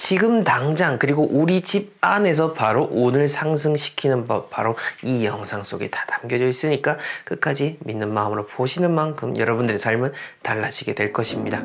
지금 당장 그리고 우리 집 안에서 바로 운을 상승시키는 법, 바로 이 영상 속에 다 담겨져 있으니까 끝까지 믿는 마음으로 보시는 만큼 여러분들의 삶은 달라지게 될 것입니다.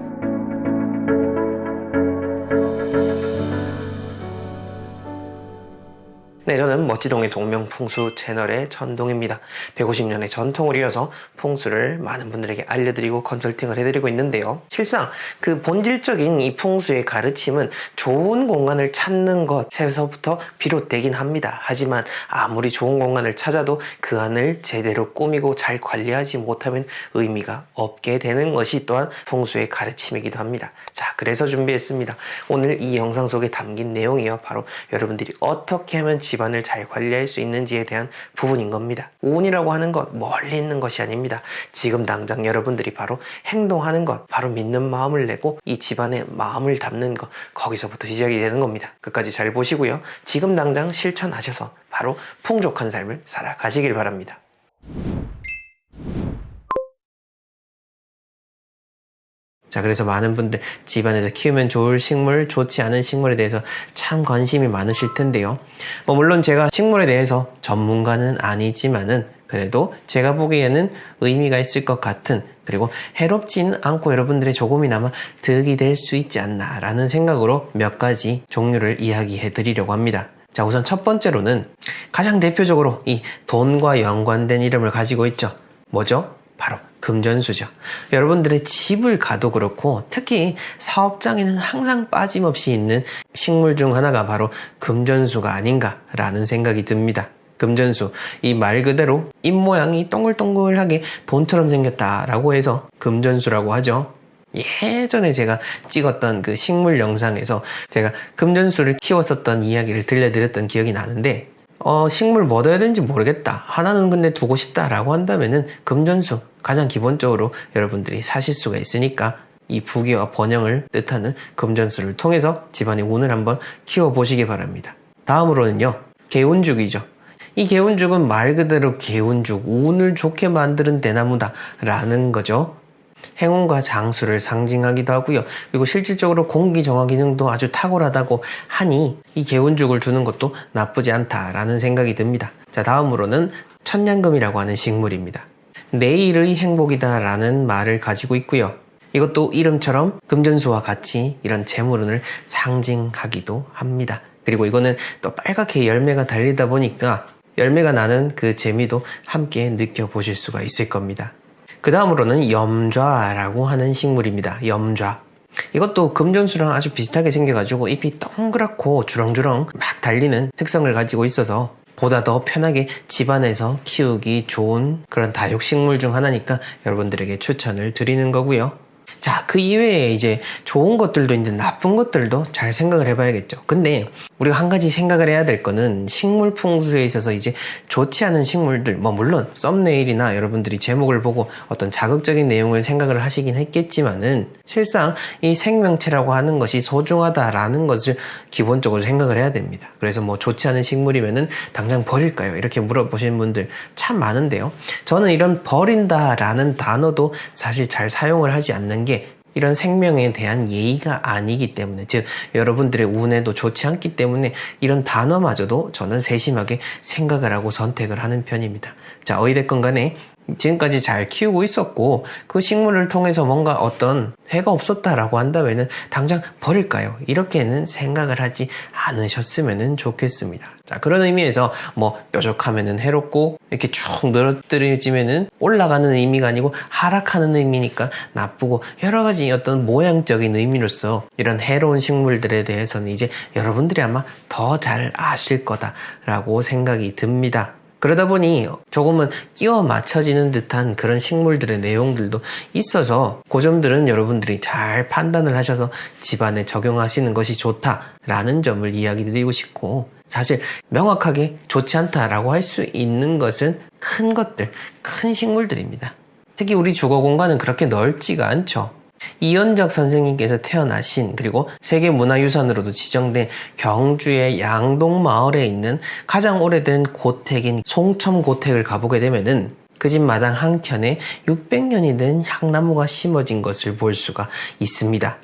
네, 저는 멋지동의 동명풍수 채널의 전동입니다. 150년의 전통을 이어서 풍수를 많은 분들에게 알려드리고 컨설팅을 해드리고 있는데요. 실상 그 본질적인 이 풍수의 가르침은 좋은 공간을 찾는 것에서부터 비롯되긴 합니다. 하지만 아무리 좋은 공간을 찾아도 그 안을 제대로 꾸미고 잘 관리하지 못하면 의미가 없게 되는 것이 또한 풍수의 가르침이기도 합니다. 자, 그래서 준비했습니다. 오늘 이 영상 속에 담긴 내용이요, 바로 여러분들이 어떻게 하면 집안을 잘 관리할 수 있는지에 대한 부분인 겁니다. 운이라고 하는 것 멀리 있는 것이 아닙니다. 지금 당장 여러분들이 바로 행동하는 것, 바로 믿는 마음을 내고 이 집안에 마음을 담는 것, 거기서부터 시작이 되는 겁니다. 끝까지 잘 보시고요, 지금 당장 실천하셔서 바로 풍족한 삶을 살아가시길 바랍니다. 자, 그래서 많은 분들 집안에서 키우면 좋을 식물, 좋지 않은 식물에 대해서 참 관심이 많으실 텐데요. 물론 제가 식물에 대해서 전문가는 아니지만은 그래도 제가 보기에는 의미가 있을 것 같은, 그리고 해롭지는 않고 여러분들의 조금이나마 득이 될 수 있지 않나 라는 생각으로 몇 가지 종류를 이야기해 드리려고 합니다. 자, 우선 첫 번째로는 가장 대표적으로 이 돈과 연관된 이름을 가지고 있죠. 뭐죠? 바로 금전수죠. 여러분들의 집을 가도 그렇고 특히 사업장에는 항상 빠짐없이 있는 식물 중 하나가 바로 금전수가 아닌가라는 생각이 듭니다. 금전수, 이 말 그대로 입 모양이 동글동글하게 돈처럼 생겼다라고 해서 금전수라고 하죠. 예전에 제가 찍었던 그 식물 영상에서 제가 금전수를 키웠었던 이야기를 들려드렸던 기억이 나는데, 식물 뭐 둬야 되는지 모르겠다, 하나는 근데 두고 싶다라고 한다면은 금전수, 가장 기본적으로 여러분들이 사실 수가 있으니까 이 부귀와 번영을 뜻하는 금전수를 통해서 집안의 운을 한번 키워보시기 바랍니다. 다음으로는요, 개운죽이죠. 이 개운죽은 말 그대로 개운죽, 운을 좋게 만드는 대나무다 라는 거죠. 행운과 장수를 상징하기도 하고요. 그리고 실질적으로 공기 정화 기능도 아주 탁월하다고 하니 이 개운죽을 두는 것도 나쁘지 않다라는 생각이 듭니다. 자, 다음으로는 천냥금이라고 하는 식물입니다. 내일의 행복이다 라는 말을 가지고 있고요. 이것도 이름처럼 금전수와 같이 이런 재물운을 상징하기도 합니다. 그리고 이거는 또 빨갛게 열매가 달리다 보니까 열매가 나는 그 재미도 함께 느껴보실 수가 있을 겁니다. 그 다음으로는 염좌라고 하는 식물입니다. 염좌. 이것도 금전수랑 아주 비슷하게 생겨가지고 잎이 동그랗고 주렁주렁 막 달리는 특성을 가지고 있어서 보다 더 편하게 집안에서 키우기 좋은 그런 다육식물 중 하나니까 여러분들에게 추천을 드리는 거고요. 자, 그 이외에 이제 좋은 것들도 있는데 나쁜 것들도 잘 생각을 해봐야겠죠. 근데 우리가 한 가지 생각을 해야 될 거는 식물 풍수에 있어서 이제 좋지 않은 식물들, 물론 썸네일이나 여러분들이 제목을 보고 어떤 자극적인 내용을 생각을 하시긴 했겠지만은 실상 이 생명체라고 하는 것이 소중하다라는 것을 기본적으로 생각을 해야 됩니다. 그래서 좋지 않은 식물이면은 당장 버릴까요? 이렇게 물어보시는 분들 참 많은데요. 저는 이런 버린다라는 단어도 사실 잘 사용을 하지 않는 게 이런 생명에 대한 예의가 아니기 때문에, 즉 여러분들의 운에도 좋지 않기 때문에 이런 단어마저도 저는 세심하게 생각을 하고 선택을 하는 편입니다. 자, 어찌됐건 간에 지금까지 잘 키우고 있었고 그 식물을 통해서 뭔가 어떤 해가 없었다라고 한다면은 당장 버릴까요? 이렇게는 생각을 하지 않으셨으면 좋겠습니다. 자, 그런 의미에서 뾰족하면은 해롭고 이렇게 쭉 늘어뜨려지면은 올라가는 의미가 아니고 하락하는 의미니까 나쁘고, 여러 가지 어떤 모양적인 의미로서 이런 해로운 식물들에 대해서는 이제 여러분들이 아마 더 잘 아실 거다라고 생각이 듭니다. 그러다 보니 조금은 끼워 맞춰지는 듯한 그런 식물들의 내용들도 있어서 그 점들은 여러분들이 잘 판단을 하셔서 집안에 적용하시는 것이 좋다라는 점을 이야기 드리고 싶고, 사실 명확하게 좋지 않다라고 할 수 있는 것은 큰 것들, 큰 식물들입니다. 특히 우리 주거 공간은 그렇게 넓지가 않죠. 이현작 선생님께서 태어나신, 그리고 세계문화유산으로도 지정된 경주의 양동마을에 있는 가장 오래된 고택인 송첨고택을 가보게 되면은 그 집 마당 한켠에 600년이 된 향나무가 심어진 것을 볼 수가 있습니다.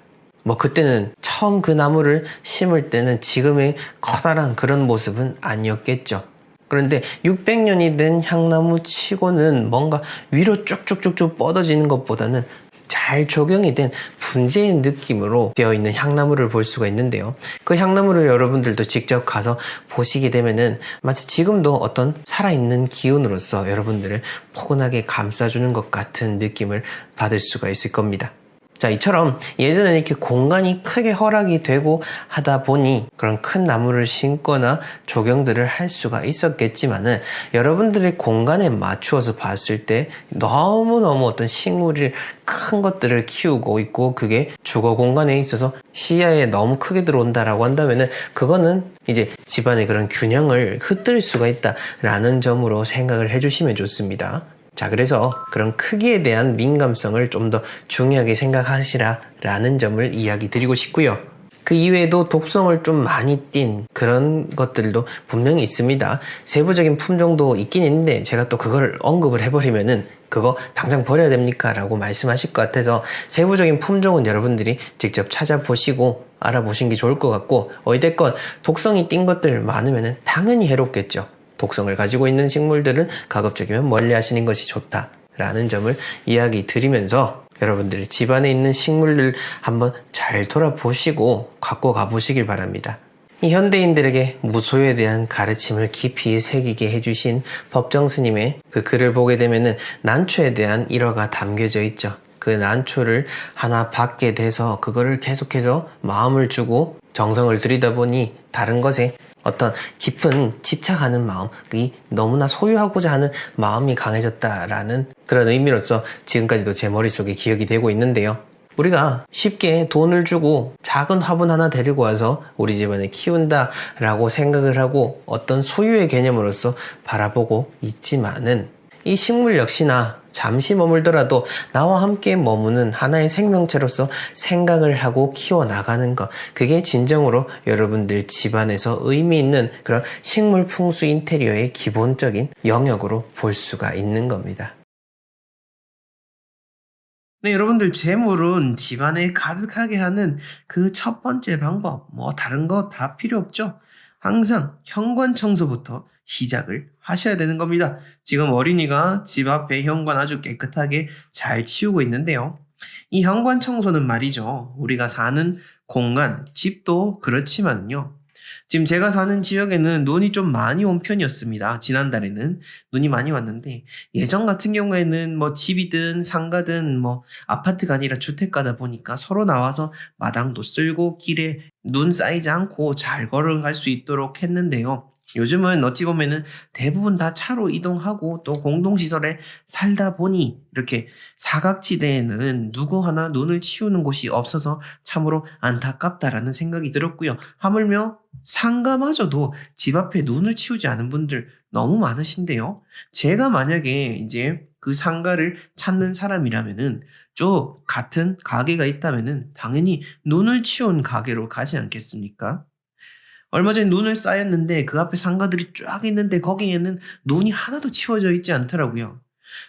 뭐 그때는 처음 그 나무를 심을 때는 지금의 커다란 그런 모습은 아니었겠죠. 그런데 600년이 된 향나무 치고는 뭔가 위로 쭉쭉쭉쭉 뻗어지는 것보다는 잘 적용이 된 분재의 느낌으로 되어 있는 향나무를 볼 수가 있는데요. 그 향나무를 여러분들도 직접 가서 보시게 되면은 마치 지금도 어떤 살아있는 기운으로서 여러분들을 포근하게 감싸주는 것 같은 느낌을 받을 수가 있을 겁니다. 자, 이처럼 예전에 이렇게 공간이 크게 허락이 되고 하다 보니 그런 큰 나무를 심거나 조경들을 할 수가 있었겠지만은 여러분들의 공간에 맞추어서 봤을 때 너무너무 어떤 식물이 큰 것들을 키우고 있고 그게 주거 공간에 있어서 시야에 너무 크게 들어온다라고 한다면은 그거는 이제 집안의 그런 균형을 흩뜨릴 수가 있다라는 점으로 생각을 해주시면 좋습니다. 자, 그래서 그런 크기에 대한 민감성을 좀 더 중요하게 생각하시라라는 점을 이야기 드리고 싶고요. 그 이외에도 독성을 좀 많이 띈 그런 것들도 분명히 있습니다. 세부적인 품종도 있긴 있는데 제가 또 그걸 언급을 해버리면은 그거 당장 버려야 됩니까? 라고 말씀하실 것 같아서 세부적인 품종은 여러분들이 직접 찾아보시고 알아보신 게 좋을 것 같고 어찌됐건 독성이 띈 것들 많으면은 당연히 해롭겠죠. 독성을 가지고 있는 식물들은 가급적이면 멀리 하시는 것이 좋다라는 점을 이야기 드리면서 여러분들 집안에 있는 식물들 한번 잘 돌아보시고 갖고 가보시길 바랍니다. 이 현대인들에게 무소유에 대한 가르침을 깊이 새기게 해주신 법정 스님의 그 글을 보게 되면은 난초에 대한 일화가 담겨져 있죠. 그 난초를 하나 받게 돼서 그거를 계속해서 마음을 주고 정성을 들이다 보니 다른 것에 어떤 깊은 집착하는 마음이 너무나 소유하고자 하는 마음이 강해졌다라는 그런 의미로서 지금까지도 제 머릿속에 기억이 되고 있는데요. 우리가 쉽게 돈을 주고 작은 화분 하나 데리고 와서 우리 집안에 키운다라고 생각을 하고 어떤 소유의 개념으로서 바라보고 있지만은 이 식물 역시나 잠시 머물더라도 나와 함께 머무는 하나의 생명체로서 생각을 하고 키워나가는 것, 그게 진정으로 여러분들 집안에서 의미 있는 그런 식물 풍수 인테리어의 기본적인 영역으로 볼 수가 있는 겁니다. 네, 여러분들 재물은 집안에 가득하게 하는 그 첫 번째 방법, 뭐 다른 거 다 필요 없죠. 항상 현관 청소부터 시작을 하셔야 되는 겁니다. 지금 어린이가 집 앞에 현관 아주 깨끗하게 잘 치우고 있는데요. 이 현관 청소는 말이죠. 우리가 사는 공간, 집도 그렇지만요. 지금 제가 사는 지역에는 눈이 좀 많이 온 편이었습니다. 지난달에는 눈이 많이 왔는데 예전 같은 경우에는 뭐 집이든 상가든 뭐 아파트가 아니라 주택가다 보니까 서로 나와서 마당도 쓸고 길에 눈 쌓이지 않고 잘 걸어갈 수 있도록 했는데요. 요즘은 어찌 보면은 대부분 다 차로 이동하고 또 공동시설에 살다 보니 이렇게 사각지대에는 누구 하나 눈을 치우는 곳이 없어서 참으로 안타깝다라는 생각이 들었고요. 하물며 상가마저도 집 앞에 눈을 치우지 않은 분들 너무 많으신데요. 제가 만약에 이제 그 상가를 찾는 사람이라면은 쭉 같은 가게가 있다면은 당연히 눈을 치운 가게로 가지 않겠습니까? 얼마 전에 눈을 쌓였는데 그 앞에 상가들이 쫙 있는데 거기에는 눈이 하나도 치워져 있지 않더라고요.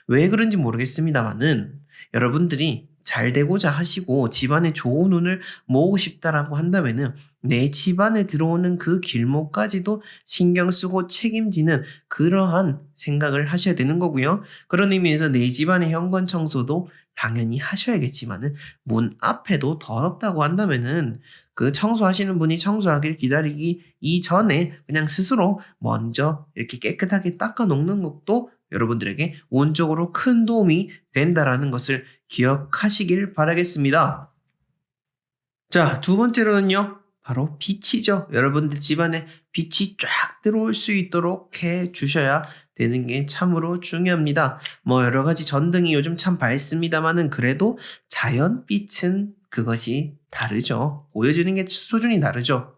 왜 그런지 모르겠습니다만은 여러분들이 잘 되고자 하시고 집안에 좋은 운을 모으고 싶다라고 한다면은 내 집안에 들어오는 그 길목까지도 신경 쓰고 책임지는 그러한 생각을 하셔야 되는 거고요. 그런 의미에서 내 집안의 현관 청소도 당연히 하셔야겠지만은 문 앞에도 더럽다고 한다면은 그 청소하시는 분이 청소하길 기다리기 이전에 그냥 스스로 먼저 이렇게 깨끗하게 닦아 놓는 것도 여러분들에게 운적으로 큰 도움이 된다라는 것을 기억하시길 바라겠습니다. 자, 두 번째로는요. 바로 빛이죠. 여러분들 집안에 빛이 쫙 들어올 수 있도록 해 주셔야 되는 게 참으로 중요합니다. 뭐 여러 가지 전등이 요즘 참 밝습니다만은 그래도 자연빛은 그것이 다르죠. 보여지는 게 수준이 다르죠.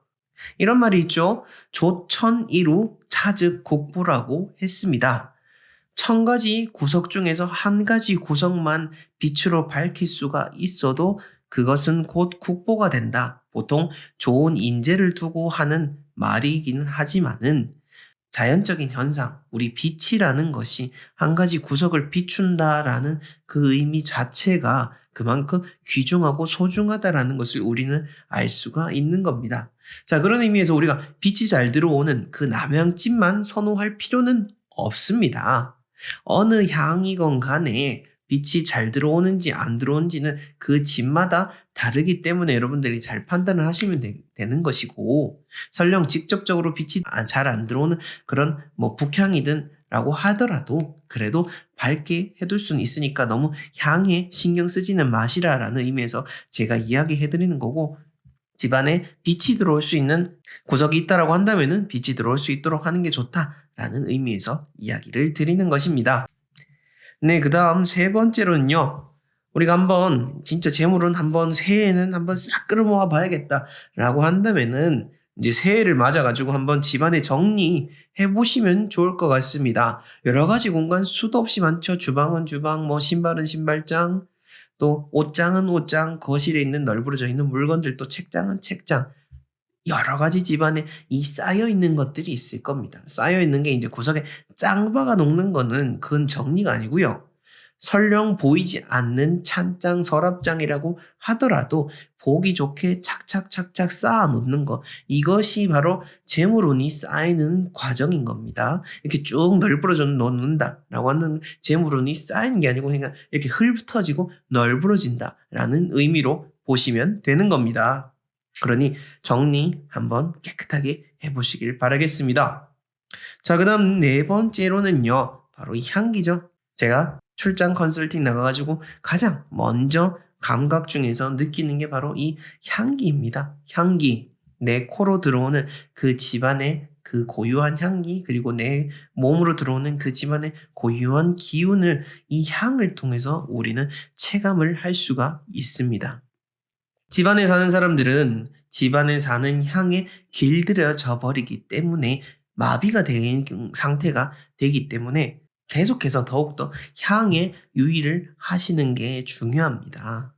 이런 말이 있죠. 조천이루 차즉 국부라고 했습니다. 1000가지 구석 중에서 한 가지 구석만 빛으로 밝힐 수가 있어도 그것은 곧 국보가 된다. 보통 좋은 인재를 두고 하는 말이긴 하지만은 자연적인 현상, 우리 빛이라는 것이 한 가지 구석을 비춘다라는 그 의미 자체가 그만큼 귀중하고 소중하다라는 것을 우리는 알 수가 있는 겁니다. 자, 그런 의미에서 우리가 빛이 잘 들어오는 그 남향집만 선호할 필요는 없습니다. 어느 향이건 간에 빛이 잘 들어오는지 안 들어오는지는 그 집마다 다르기 때문에 여러분들이 잘 판단을 하시면 되는 것이고, 설령 직접적으로 빛이 잘 안 들어오는 그런 뭐 북향이든 라고 하더라도 그래도 밝게 해둘 수는 있으니까 너무 향에 신경 쓰지는 마시라라는 의미에서 제가 이야기해 드리는 거고, 집안에 빛이 들어올 수 있는 구석이 있다라고 한다면은 빛이 들어올 수 있도록 하는 게 좋다라는 의미에서 이야기를 드리는 것입니다. 네, 그 다음 세 번째로는요. 우리가 한번 진짜 재물은 한번 새해에는 한번 싹 끌어모아 봐야겠다라고 한다면은 이제 새해를 맞아가지고 한번 집안에 정리해 보시면 좋을 것 같습니다. 여러 가지 공간 수도 없이 많죠. 주방은 주방, 뭐 신발은 신발장, 또 옷장은 옷장, 거실에 있는 널브러져 있는 물건들, 또 책장은 책장. 여러 가지 집안에 이 쌓여 있는 것들이 있을 겁니다. 쌓여 있는 게 이제 구석에 짱박아 놓는 거는 그건 정리가 아니고요. 설령 보이지 않는 찬장, 서랍장이라고 하더라도 보기 좋게 착착착착 쌓아 놓는 거. 이것이 바로 재물운이 쌓이는 과정인 겁니다. 이렇게 쭉 널브러져 놓는다라고 하는 재물운이 쌓이는 게 아니고 그냥 이렇게 흩어지고 널브러진다라는 의미로 보시면 되는 겁니다. 그러니 정리 한번 깨끗하게 해보시길 바라겠습니다. 자, 그 다음 네 번째로는요. 바로 이 향기죠. 제가 출장 컨설팅 나가가지고 가장 먼저 감각 중에서 느끼는 게 바로 이 향기입니다. 향기. 내 코로 들어오는 그 집안의 그 고유한 향기, 그리고 내 몸으로 들어오는 그 집안의 고유한 기운을 이 향을 통해서 우리는 체감을 할 수가 있습니다. 집안에 사는 사람들은 집안에 사는 향에 길들여져 버리기 때문에 마비가 된 상태가 되기 때문에 계속해서 더욱더 향에 유의를 하시는 게 중요합니다.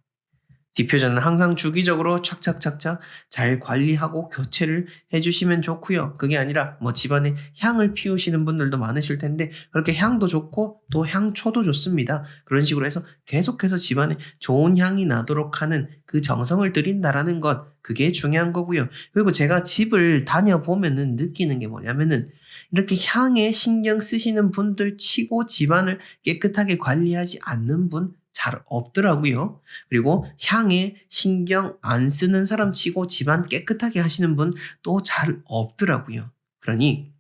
디퓨저는 항상 주기적으로 착착착착 잘 관리하고 교체를 해주시면 좋고요. 그게 아니라 뭐 집안에 향을 피우시는 분들도 많으실 텐데 그렇게 향도 좋고 또 향초도 좋습니다. 그런 식으로 해서 계속해서 집안에 좋은 향이 나도록 하는 그 정성을 들인다라는 것, 그게 중요한 거고요. 그리고 제가 집을 다녀보면은 느끼는 게 뭐냐면은 이렇게 향에 신경 쓰시는 분들 치고 집안을 깨끗하게 관리하지 않는 분 잘 없더라고요. 그리고 향에 신경 안 쓰는 사람 치고 집안 깨끗하게 하시는 분 또 잘 없더라고요. 그러니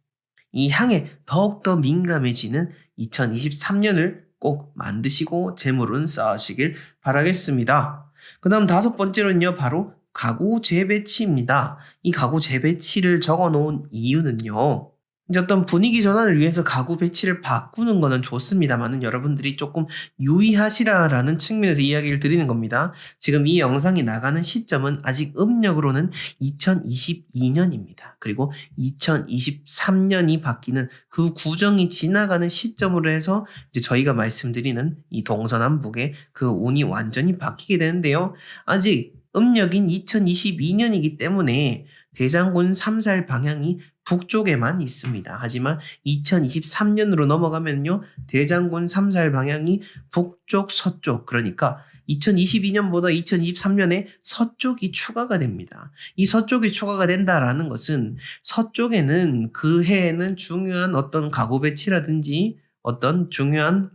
이 향에 더욱더 민감해지는 2023년을 꼭 만드시고 재물운 쌓으시길 바라겠습니다. 그 다음 다섯 번째로는요, 바로 가구 재배치입니다. 이 가구 재배치를 적어 놓은 이유는요, 이제 어떤 분위기 전환을 위해서 가구 배치를 바꾸는 거는 좋습니다만은 여러분들이 조금 유의하시라라는 측면에서 이야기를 드리는 겁니다. 지금 이 영상이 나가는 시점은 아직 음력으로는 2022년입니다. 그리고 2023년이 바뀌는 그 구정이 지나가는 시점으로 해서 이제 저희가 말씀드리는 이 동서남북의 그 운이 완전히 바뀌게 되는데요. 아직 음력인 2022년이기 때문에 대장군 3살 방향이 북쪽에만 있습니다. 하지만 2023년으로 넘어가면요. 대장군 3살 방향이 북쪽, 서쪽, 그러니까 2022년보다 2023년에 서쪽이 추가가 됩니다. 이 서쪽이 추가가 된다라는 것은 서쪽에는 그 해에는 중요한 어떤 가구 배치라든지 어떤 중요한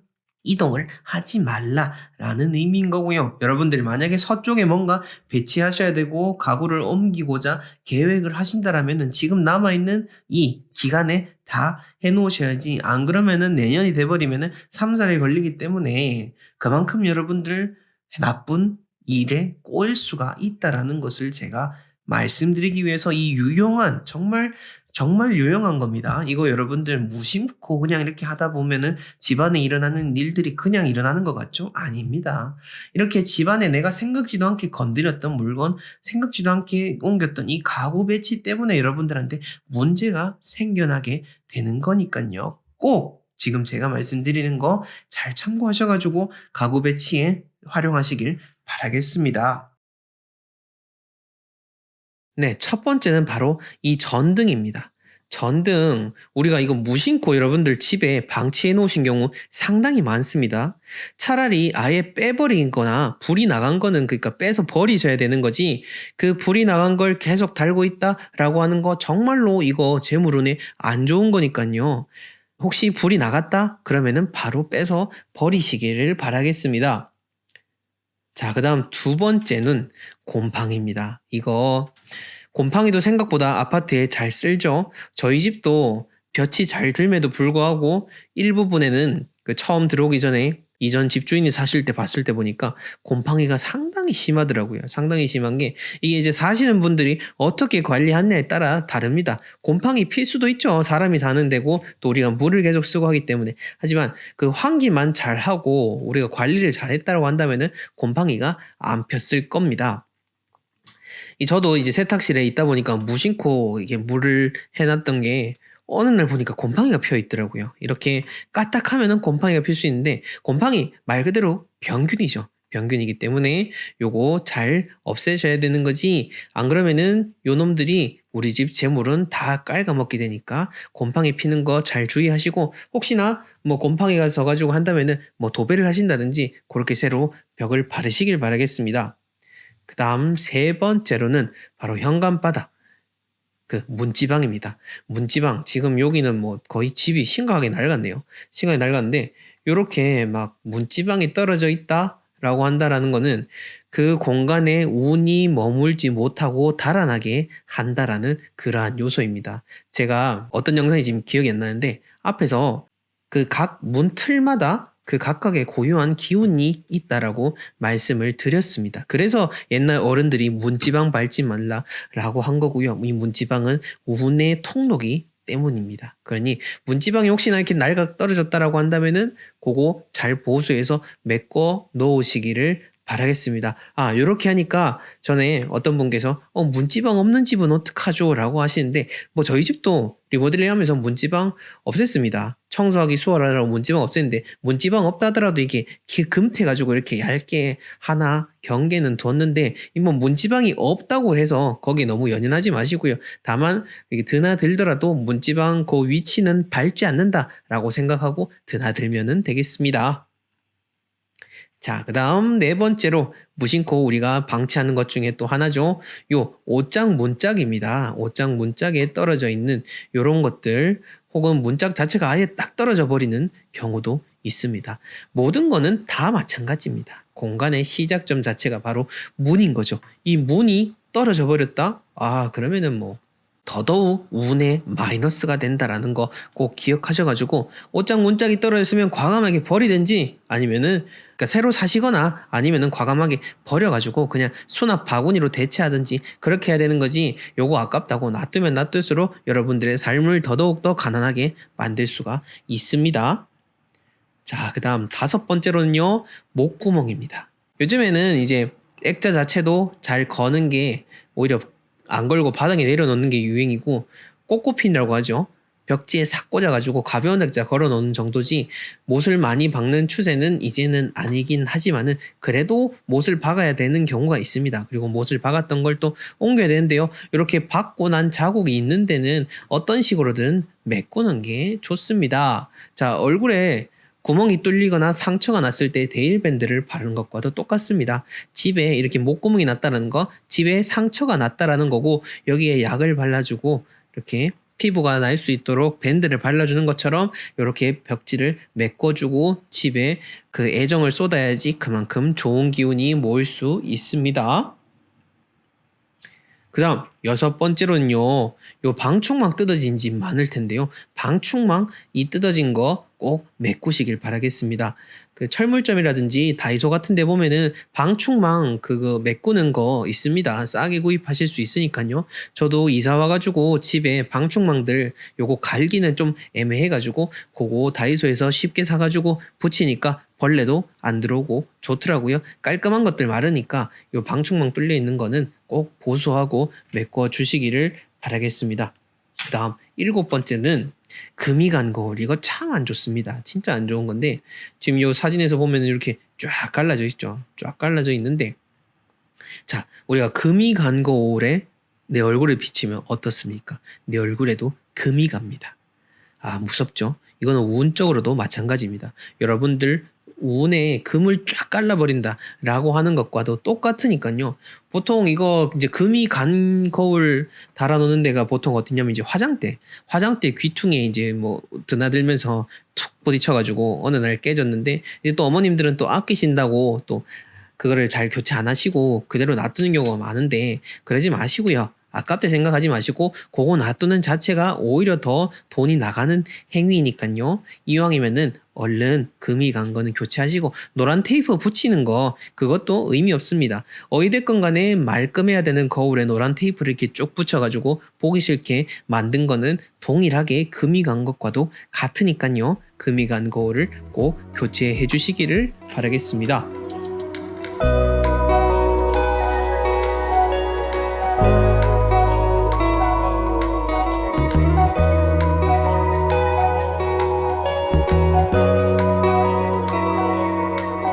이동을 하지 말라라는 의미인 거고요. 여러분들이 만약에 서쪽에 뭔가 배치하셔야 되고 가구를 옮기고자 계획을 하신다라면은 지금 남아있는 이 기간에 다 해놓으셔야지, 안 그러면은 내년이 돼버리면은 3, 4일 걸리기 때문에 그만큼 여러분들 나쁜 일에 꼬일 수가 있다라는 것을 제가 말씀드리기 위해서 이 유용한, 정말 유용한 겁니다. 이거 여러분들 무심코 그냥 이렇게 하다 보면은 집안에 일어나는 일들이 그냥 일어나는 것 같죠? 아닙니다. 이렇게 집안에 내가 생각지도 않게 건드렸던 물건, 생각지도 않게 옮겼던 이 가구 배치 때문에 여러분들한테 문제가 생겨나게 되는 거니까요. 꼭 지금 제가 말씀드리는 거 잘 참고하셔가지고 가구 배치에 활용하시길 바라겠습니다. 네, 첫 번째는 바로 이 전등입니다. 전등, 우리가 이거 무심코 여러분들 집에 방치해 놓으신 경우 상당히 많습니다. 차라리 아예 빼버리거나 불이 나간 거는 그러니까 빼서 버리셔야 되는 거지, 그 불이 나간 걸 계속 달고 있다라고 하는 거 정말로 이거 재물운에 안 좋은 거니까요. 혹시 불이 나갔다? 그러면은 바로 빼서 버리시기를 바라겠습니다. 자, 그 다음 두 번째는 곰팡이입니다. 이거 곰팡이도 생각보다 아파트에 잘 쓸죠. 저희 집도 볕이 잘 들면도 불구하고 일부분에는 그 처음 들어오기 전에 이전 집주인이 사실 때 봤을 때 보니까 곰팡이가 상당히 심하더라고요. 상당히 심한 게 이게 이제 사시는 분들이 어떻게 관리하느냐에 따라 다릅니다. 곰팡이 필 수도 있죠. 사람이 사는 데고 또 우리가 물을 계속 쓰고 하기 때문에. 하지만 그 환기만 잘 하고 우리가 관리를 잘 했다고 한다면은 곰팡이가 안 폈을 겁니다. 저도 이제 세탁실에 있다 보니까 무심코 이게 물을 해놨던 게 어느 날 보니까 곰팡이가 피어 있더라고요. 이렇게 까딱하면은 곰팡이가 필 수 있는데 곰팡이 말 그대로 병균이죠. 병균이기 때문에 요거 잘 없애셔야 되는 거지, 안 그러면은 요 놈들이 우리 집 재물은 다 깔아먹게 되니까 곰팡이 피는 거 잘 주의하시고, 혹시나 뭐 곰팡이가 져가지고 한다면은 뭐 도배를 하신다든지 그렇게 새로 벽을 바르시길 바라겠습니다. 그 다음 세 번째로는 바로 현관바닥, 그 문지방입니다. 문지방, 지금 여기는 뭐 거의 집이 심각하게 낡았네요. 심각하게 낡았는데 요렇게 막 문지방이 떨어져 있다라고 한다라는 거는 그 공간에 운이 머물지 못하고 달아나게 한다라는 그러한 요소입니다. 제가 어떤 영상이 지금 기억이 안 나는데 앞에서 그 각 문틀마다 그 각각의 고유한 기운이 있다라고 말씀을 드렸습니다. 그래서 옛날 어른들이 문지방 밟지 말라라고 한 거고요. 이 문지방은 운의 통로기 때문입니다. 그러니 문지방이 혹시나 이렇게 낡아 떨어졌다라고 한다면은 그거 잘 보수해서 메꿔 놓으시기를 바라겠습니다. 아, 요렇게 하니까 전에 어떤 분께서 문지방 없는 집은 어떡하죠? 라고 하시는데, 뭐 저희 집도 리모델링 하면서 문지방 없앴습니다. 청소하기 수월하라고 문지방 없앴는데, 문지방 없다 하더라도 이게 금태가지고 이렇게 얇게 하나 경계는 뒀는데, 뭐 문지방이 없다고 해서 거기에 너무 연연하지 마시고요. 다만 이게 드나들더라도 문지방 그 위치는 밟지 않는다라고 생각하고 드나들면은 되겠습니다. 자, 그 다음 네 번째로 무심코 우리가 방치하는 것 중에 또 하나죠. 요 옷장 문짝입니다. 옷장 문짝에 떨어져 있는 요런 것들, 혹은 문짝 자체가 아예 딱 떨어져 버리는 경우도 있습니다. 모든 거는 다 마찬가지입니다. 공간의 시작점 자체가 바로 문인 거죠. 이 문이 떨어져 버렸다? 아, 그러면은 뭐 더더욱 운에 마이너스가 된다라는 거 꼭 기억하셔가지고, 옷장 문짝이 떨어졌으면 과감하게 버리든지, 아니면은 그러니까 새로 사시거나 아니면은 과감하게 버려가지고 그냥 수납 바구니로 대체하든지 그렇게 해야 되는 거지, 요거 아깝다고 놔두면 놔둘수록 여러분들의 삶을 더더욱 더 가난하게 만들 수가 있습니다. 자, 그 다음 다섯 번째로는요, 목구멍입니다. 요즘에는 이제 액자 자체도 잘 거는 게 오히려 안 걸고 바닥에 내려놓는 게 유행이고, 꼬꼬핀이라고 하죠. 벽지에 싹 꽂아가지고 가벼운 액자 걸어놓는 정도지, 못을 많이 박는 추세는 이제는 아니긴 하지만은 그래도 못을 박아야 되는 경우가 있습니다. 그리고 못을 박았던 걸 또 옮겨야 되는데요. 이렇게 박고 난 자국이 있는 데는 어떤 식으로든 메꾸는 게 좋습니다. 자, 얼굴에 구멍이 뚫리거나 상처가 났을 때 데일밴드를 바르는 것과도 똑같습니다. 집에 이렇게 목구멍이 났다는 거, 집에 상처가 났다라는 거고, 여기에 약을 발라주고 이렇게 피부가 날 수 있도록 밴드를 발라주는 것처럼 이렇게 벽지를 메꿔주고 집에 그 애정을 쏟아야지 그만큼 좋은 기운이 모일 수 있습니다. 그 다음 여섯 번째로는요, 요 방충망 뜯어진 집 많을 텐데요. 방충망 이 뜯어진 거 꼭 메꾸시길 바라겠습니다. 그 철물점이라든지 다이소 같은 데 보면은 방충망 그거 메꾸는 거 있습니다. 싸게 구입하실 수 있으니까요. 저도 이사 와가지고 집에 방충망들 요거 갈기는 좀 애매해가지고 그거 다이소에서 쉽게 사가지고 붙이니까 벌레도 안 들어오고 좋더라고요. 깔끔한 것들 많으니까 요 방충망 뚫려 있는 거는 꼭 보수하고 메꿔 주시기를 바라겠습니다. 그 다음 일곱 번째는 금이 간 거울. 이거 참 안 좋습니다. 진짜 안 좋은 건데, 지금 이 사진에서 보면 이렇게 쫙 갈라져 있죠. 쫙 갈라져 있는데, 자, 우리가 금이 간 거울에 내 얼굴을 비치면 어떻습니까? 내 얼굴에도 금이 갑니다. 아, 무섭죠? 이거는 운적으로도 마찬가지입니다. 여러분들 운에 금을 쫙 깔라버린다 라고 하는 것과도 똑같으니까요. 보통 이거 이제 금이 간 거울 달아놓는 데가 보통 어디냐면 이제 화장대 귀퉁이에 이제 뭐 드나들면서 툭 부딪혀가지고 어느 날 깨졌는데, 이제 또 어머님들은 또 아끼신다고 또 그거를 잘 교체 안 하시고 그대로 놔두는 경우가 많은데, 그러지 마시고요. 아깝게 생각하지 마시고 그거 놔두는 자체가 오히려 더 돈이 나가는 행위니까요. 이왕이면은 얼른 금이 간 거는 교체하시고, 노란 테이프 붙이는 거 그것도 의미 없습니다. 어찌됐건 간에 말끔해야 되는 거울에 노란 테이프를 이렇게 쭉 붙여가지고 보기 싫게 만든 거는 동일하게 금이 간 것과도 같으니까요. 금이 간 거울을 꼭 교체해 주시기를 바라겠습니다.